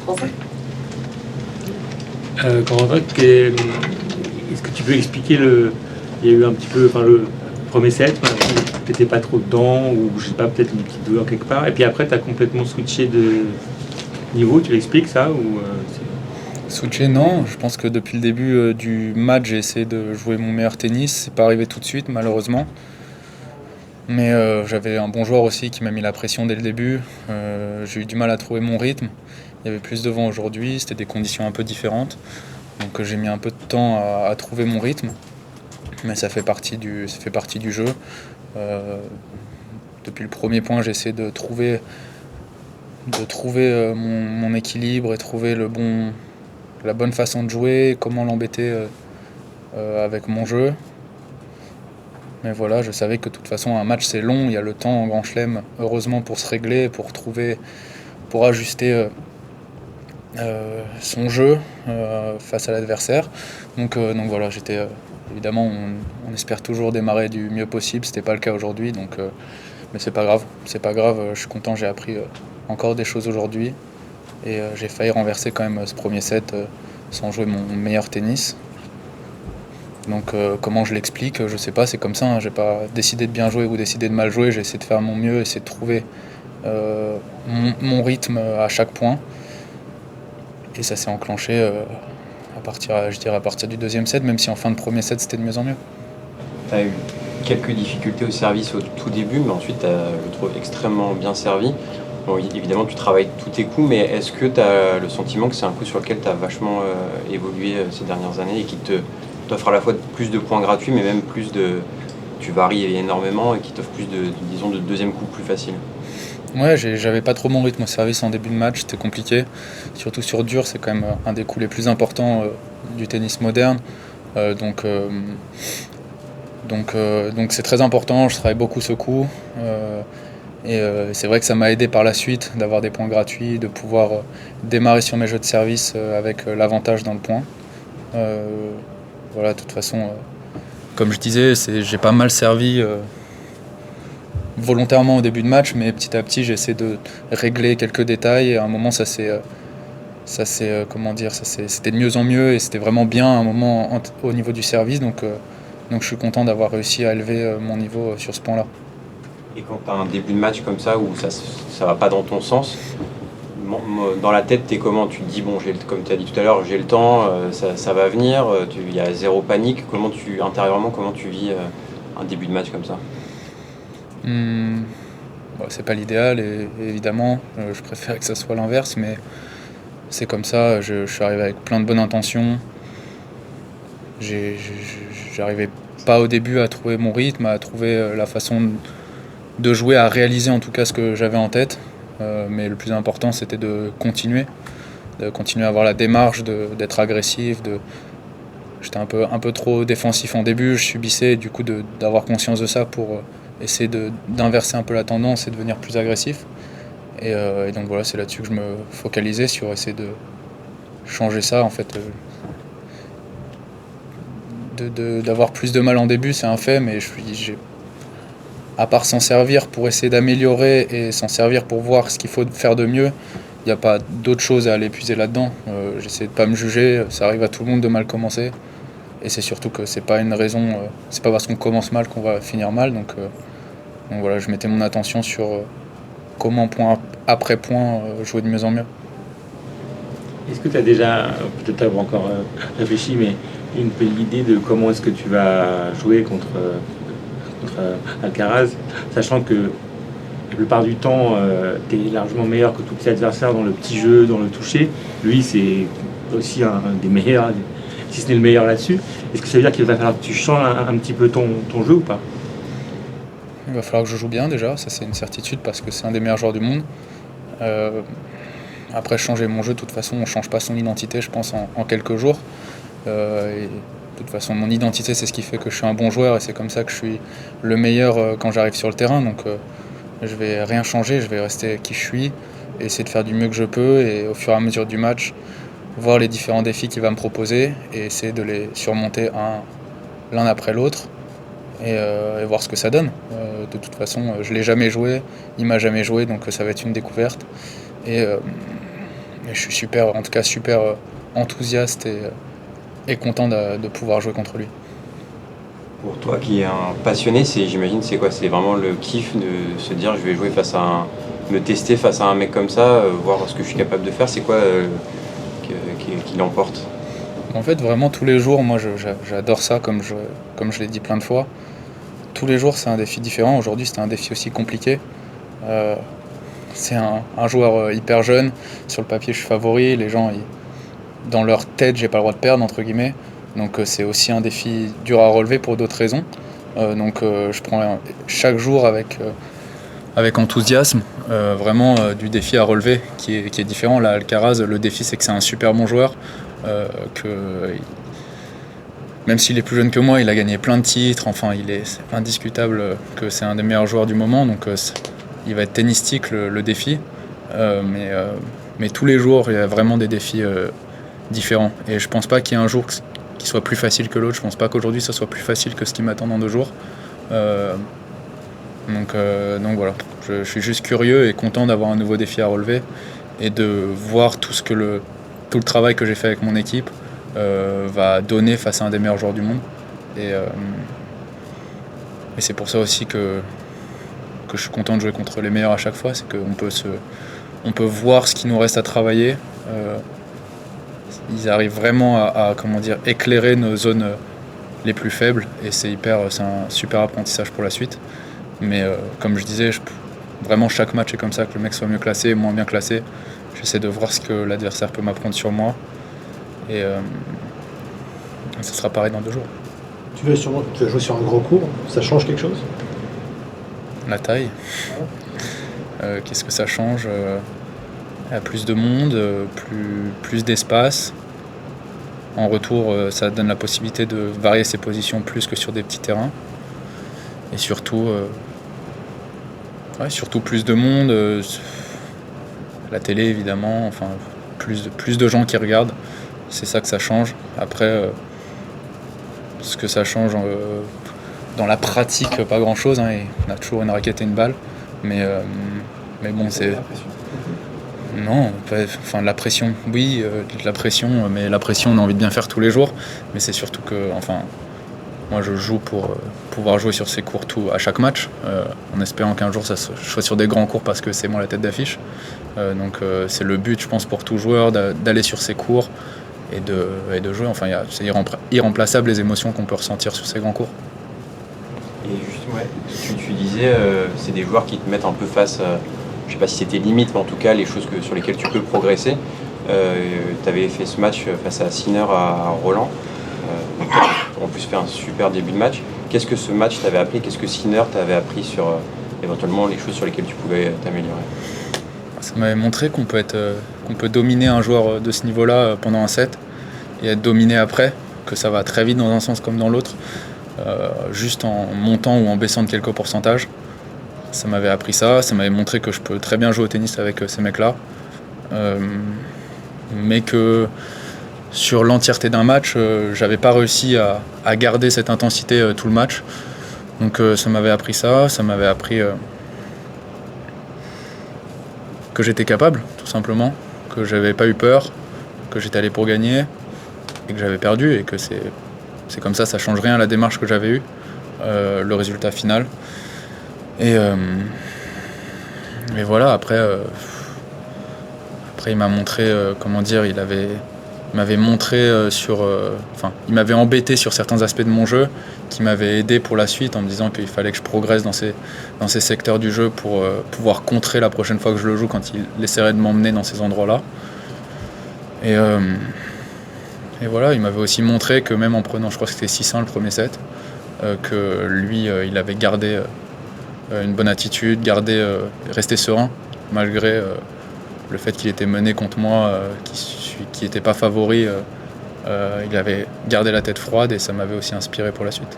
Français. Est-ce que tu peux expliquer il y a eu un petit peu, enfin le premier set, tu n'étais pas trop dedans, ou je sais pas, peut-être une petite douleur quelque part, et puis après tu as complètement switché de niveau, tu l'expliques ça ou Switcher, non. Je pense que depuis le début du match, j'ai essayé de jouer mon meilleur tennis. C'est pas arrivé tout de suite, malheureusement. Mais j'avais un bon joueur aussi qui m'a mis la pression dès le début. J'ai eu du mal à trouver mon rythme. Il y avait plus de vent aujourd'hui, c'était des conditions un peu différentes. Donc j'ai mis un peu de temps à trouver mon rythme. Mais ça fait partie du jeu. Euh, Depuis le premier point, j'ai essayé de trouver mon équilibre et trouver la bonne façon de jouer, comment l'embêter avec mon jeu. Mais voilà, je savais que de toute façon un match c'est long, il y a le temps en Grand Chelem, heureusement pour se régler, pour ajuster son jeu face à l'adversaire. Donc voilà, évidemment on espère toujours démarrer du mieux possible, c'était pas le cas aujourd'hui, mais c'est pas grave, je suis content, j'ai appris encore des choses aujourd'hui et j'ai failli renverser quand même ce premier set sans jouer mon meilleur tennis. Donc comment je l'explique, je sais pas, c'est comme ça, hein. J'ai pas décidé de bien jouer ou décidé de mal jouer, j'ai essayé de faire mon mieux, essayer de trouver mon rythme à chaque point. Et ça s'est enclenché à partir du deuxième set, même si en fin de premier set c'était de mieux en mieux. Tu as eu quelques difficultés au service au tout début, mais ensuite tu as, je trouve, extrêmement bien servi. Bon, évidemment, tu travailles tous tes coups, mais est-ce que tu as le sentiment que c'est un coup sur lequel tu as vachement évolué ces dernières années et qui t'offre à la fois plus de points gratuits, mais même plus de. Tu varies énormément et qui t'offre plus de deuxième coup plus facile? Ouais, j'avais pas trop mon rythme au service en début de match, c'était compliqué. Surtout sur dur, c'est quand même un des coups les plus importants du tennis moderne. Euh, donc, euh, donc c'est très important, je travaille beaucoup ce coup. Et c'est vrai que ça m'a aidé par la suite d'avoir des points gratuits, de pouvoir démarrer sur mes jeux de service avec l'avantage dans le point. Euh, voilà, de toute façon, comme je disais, j'ai pas mal servi volontairement au début de match, mais petit à petit j'essaie de régler quelques détails et à un moment c'était de mieux en mieux et c'était vraiment bien à un moment au niveau du service, donc je suis content d'avoir réussi à élever mon niveau sur ce point-là. Et quand tu as un début de match comme ça où ça va pas dans ton sens, dans la tête, t'es comment? Tu te dis, bon, comme tu as dit tout à l'heure, j'ai le temps, ça va venir, il y a zéro panique. Intérieurement, comment tu vis un début de match comme ça? Bon, c'est pas l'idéal et évidemment je préfère que ça soit l'inverse, mais c'est comme ça, je suis arrivé avec plein de bonnes intentions. J'arrivais pas au début à trouver mon rythme, à trouver la façon de jouer, à réaliser en tout cas ce que j'avais en tête. Mais le plus important c'était de continuer à avoir la démarche, d'être agressif. J'étais un peu trop défensif en début, je subissais, et du coup d'avoir conscience de ça pour essayer d'inverser un peu la tendance et devenir plus agressif. Et donc voilà, c'est là-dessus que je me focalisais, sur essayer de changer ça en fait. D'avoir plus de mal en début, c'est un fait, mais à part s'en servir pour essayer d'améliorer et s'en servir pour voir ce qu'il faut faire de mieux, il n'y a pas d'autre chose à aller puiser là-dedans. J'essaie de pas me juger, ça arrive à tout le monde de mal commencer. Et c'est surtout que c'est pas une raison, c'est pas parce qu'on commence mal qu'on va finir mal. Donc voilà, je mettais mon attention sur comment point après point jouer de mieux en mieux. est-ce que tu as déjà, peut-être pas encore réfléchi, mais une petite idée de comment est-ce que tu vas jouer contre Alcaraz, sachant que la plupart du temps, tu es largement meilleur que tous tes adversaires dans le petit jeu, dans le toucher. Lui, c'est aussi un des meilleurs, si ce n'est le meilleur là-dessus. Est-ce que ça veut dire qu'il va falloir que tu changes un petit peu ton jeu ou pas? Il va falloir que je joue bien déjà, ça c'est une certitude parce que c'est un des meilleurs joueurs du monde. Euh, Après changer mon jeu, de toute façon on change pas son identité je pense en quelques jours. Et de toute façon mon identité c'est ce qui fait que je suis un bon joueur et c'est comme ça que je suis le meilleur quand j'arrive sur le terrain. Donc je vais rien changer, je vais rester qui je suis et essayer de faire du mieux que je peux et au fur et à mesure du match voir les différents défis qu'il va me proposer et essayer de les surmonter l'un après l'autre et voir ce que ça donne. De toute façon je l'ai jamais joué, il m'a jamais joué, donc ça va être une découverte. Et je suis super, en tout cas super enthousiaste et content de pouvoir jouer contre lui. Pour toi qui est un passionné, j'imagine, c'est quoi? C'est vraiment le kiff de se dire je vais jouer me tester face à un mec comme ça, voir ce que je suis capable de faire. C'est quoi qui l'emporte? En fait, vraiment tous les jours, moi j'adore ça, comme je l'ai dit plein de fois. Tous les jours, c'est un défi différent. Aujourd'hui, c'était un défi aussi compliqué. C'est un joueur hyper jeune. Sur le papier, je suis favori. Les gens, dans leur tête, j'ai pas le droit de perdre, entre guillemets. Donc c'est aussi un défi dur à relever pour d'autres raisons. Je prends chaque jour avec enthousiasme, vraiment du défi à relever qui est différent. Là, Alcaraz, le défi, c'est que c'est un super bon joueur. Même s'il est plus jeune que moi, il a gagné plein de titres. Enfin, c'est indiscutable que c'est un des meilleurs joueurs du moment. Donc il va être tennistique le défi. Mais tous les jours, il y a vraiment des défis différents. Et je pense pas qu'il y ait un jour qui soit plus facile que l'autre. Je pense pas qu'aujourd'hui ça soit plus facile que ce qui m'attend dans 2 jours. Donc voilà, je suis juste curieux et content d'avoir un nouveau défi à relever et de voir tout le travail que j'ai fait avec mon équipe va donner face à un des meilleurs joueurs du monde. Et c'est pour ça aussi que je suis content de jouer contre les meilleurs à chaque fois, c'est qu'on peut voir ce qu'il nous reste à travailler. Ils arrivent vraiment à éclairer nos zones les plus faibles et c'est un super apprentissage pour la suite. Mais comme je disais, vraiment chaque match est comme ça, que le mec soit mieux classé, moins bien classé. J'essaie de voir ce que l'adversaire peut m'apprendre sur moi et ça sera pareil dans 2 jours. Tu vas jouer sur un grand court, ça change quelque chose? La taille. Qu'est-ce que ça change? Il y a plus de monde, plus d'espace. En retour, ça donne la possibilité de varier ses positions plus que sur des petits terrains. Et surtout plus de monde. La télé, évidemment, enfin, plus de gens qui regardent. C'est ça que ça change. Après, ce que ça change dans la pratique, pas grand-chose. On a toujours une raquette et une balle. Mais bon, c'est... Non, de la pression, oui, de la pression, mais la pression, on a envie de bien faire tous les jours. Mais c'est surtout que, moi je joue pour pouvoir jouer sur ces cours à chaque match, en espérant qu'un jour je sois sur des grands cours parce que c'est moi la tête d'affiche. C'est le but, je pense, pour tout joueur d'aller sur ces cours et de jouer. Enfin, c'est irremplaçable les émotions qu'on peut ressentir sur ces grands cours. Et justement, tu disais, c'est des joueurs qui te mettent un peu face. Je sais pas si c'était limite, mais en tout cas les choses sur lesquelles tu peux progresser. Tu avais fait ce match face à Sinner à Roland. En plus fait un super début de match. Qu'est-ce que ce match t'avait appris? Qu'est-ce que Sinner t'avait appris sur éventuellement les choses sur lesquelles tu pouvais t'améliorer? Ça m'avait montré qu'on peut dominer un joueur de ce niveau-là pendant un set et être dominé après, que ça va très vite dans un sens comme dans l'autre, juste en montant ou en baissant de quelques pourcentages. Ça m'avait appris ça m'avait montré que je peux très bien jouer au tennis avec ces mecs-là. Mais que sur l'entièreté d'un match, j'avais pas réussi à garder cette intensité tout le match. Donc ça m'avait appris ça m'avait appris que j'étais capable, tout simplement, que j'avais pas eu peur, que j'étais allé pour gagner et que j'avais perdu et que c'est comme ça change rien à la démarche que j'avais eue, le résultat final. Et voilà, après il m'a montré, il m'avait montré il m'avait embêté sur certains aspects de mon jeu, qui m'avait aidé pour la suite en me disant qu'il fallait que je progresse dans ces secteurs du jeu pour pouvoir contrer la prochaine fois que je le joue quand il essaierait de m'emmener dans ces endroits-là. Et voilà, il m'avait aussi montré que même en prenant, je crois que c'était 6-1 le premier set, que lui, il avait gardé une bonne attitude, resté serein, malgré le fait qu'il était mené contre moi, qui n'était pas favori. Il avait gardé la tête froide et ça m'avait aussi inspiré pour la suite.